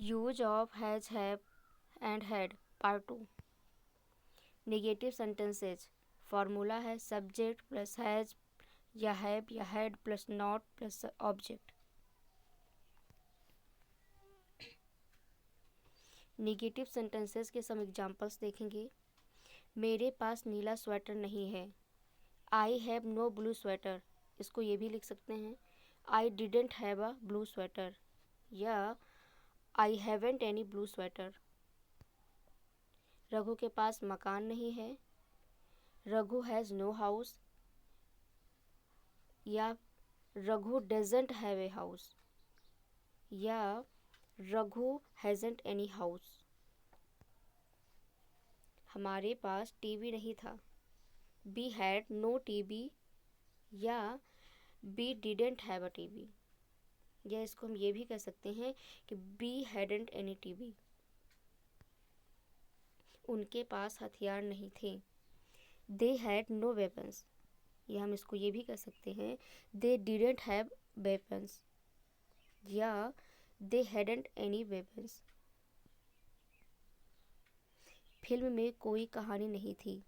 Use of has, have and had part 2। Negative sentences formula है subject plus has या have या had plus not plus object. Negative sentences के some examples देखेंगे। मेरे पास नीला sweater नहीं है। I have no blue sweater. इसको ये भी लिख सकते हैं I didn't have a blue sweater या I haven't any blue sweater. Raghu के पास मकान नहीं है। रघु हैज़ नो हाउस या Raghu doesn't have a house या रघु हैजंट एनी हाउस। हमारे पास टीवी नहीं था। बी हैड नो टीवी या we didn't have a TV. या इसको हम ये भी कह सकते हैं कि बी हैडेंट एनी टीवी। उनके पास हथियार नहीं थे। They had no weapons. या हम इसको ये भी कह सकते हैं दे डिडेंट हैव वेपन्स या they hadn't any weapons. Film में कोई कहानी नहीं थी।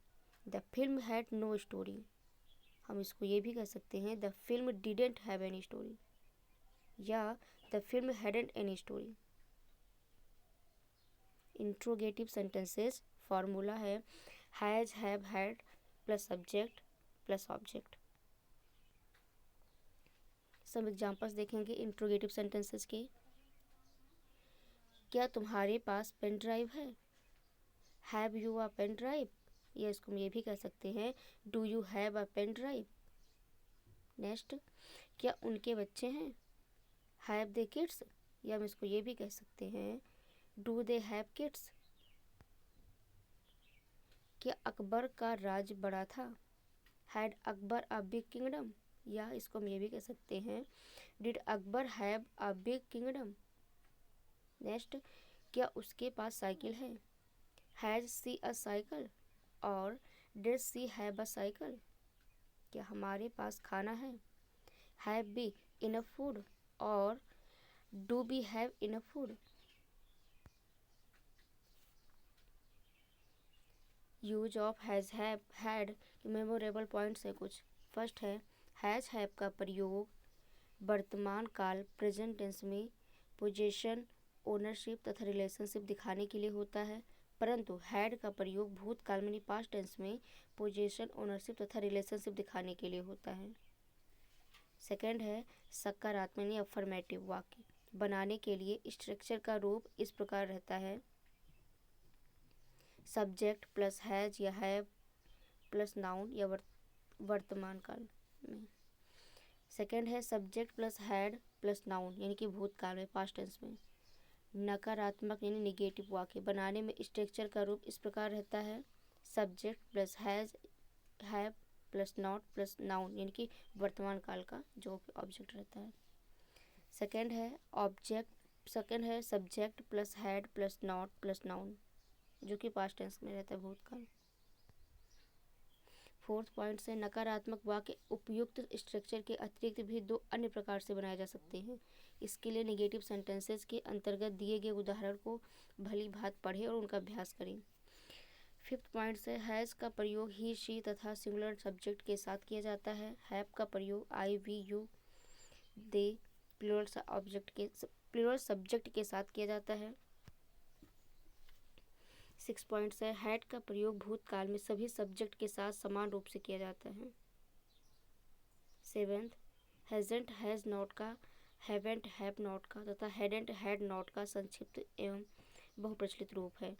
The film had no story. हम इसको ये भी कह सकते हैं the film didn't have any story या the film hadn't any story. Interrogative sentences formula है has, have, had plus subject plus object. सब एग्जांपल्स देखेंगे इंट्रोगेटिव सेंटेंसेस के। क्या तुम्हारे पेन पेन ड्राइव है? Have you a pen drive? या इसको हम ये भी कह सकते हैं do you have a pen drive. Next, क्या उनके बच्चे हैं? Have they kids? या हम इसको ये भी कह सकते हैं डू दे हैव किड्स। क्या अकबर का राज बड़ा था? Had Akbar a big kingdom? या इसको हम ये भी कह सकते हैं did Akbar have a big kingdom. Next, क्या उसके पास साइकिल है? हैज सी अ साइकिल और did she have a cycle. क्या हमारे पास खाना है? हैव बी इनफ फूड और do we have enough food. Use of has, have, had memorable points है कुछ। फर्स्ट है हैज़ हैव का प्रयोग वर्तमान काल प्रेजेंट टेंस में पोजीशन, ओनरशिप तथा रिलेशनशिप दिखाने के लिए होता है, परंतु हैड का प्रयोग भूतकाल में पास्ट टेंस में पोजीशन, ओनरशिप तथा रिलेशनशिप दिखाने के लिए होता है। सेकंड है सकारात्मक यानी अफर्मेटिव वाक्य बनाने के लिए स्ट्रक्चर का रूप इस प्रकार रहता है सब्जेक्ट प्लस हैज या हैव प्लस नाउन या वर्तमान काल में। सेकंड है subject plus had plus noun यानी कि भूतकाल में पास्ट टेंस में। नकारात्मक यानी निगेटिव वाक्य बनाने में स्ट्रक्चर का रूप इस प्रकार रहता है subject plus has, have plus not plus noun यानी कि वर्तमान काल का जो ऑब्जेक्ट रहता है। सेकंड है subject plus had plus not plus noun जो कि पास्ट टेंस में रहता है भूतकाल। फोर्थ पॉइंट से नकारात्मक वाक्य उपयुक्त स्ट्रक्चर के अतिरिक्त भी दो अन्य प्रकार से बनाए जा सकते हैं। इसके लिए नेगेटिव सेंटेंसेस के अंतर्गत दिए गए उदाहरण को भली भांति पढ़ें और उनका अभ्यास करें। फिफ्थ पॉइंट से हैज़ का प्रयोग ही, शी तथा सिंगुलर सब्जेक्ट के साथ किया जाता है। हैव का प्रयोग I, we, you, they plural subject के साथ किया जाता है। 6 पॉइंट्स है हैड का प्रयोग भूतकाल में सभी सब्जेक्ट के साथ समान रूप से किया जाता है। 7th, हैजेंट हैज़ नॉट का, हैवेंट हैव नॉट का तथा हैडेंट हैड नॉट का संक्षिप्त एवं बहुप्रचलित रूप है।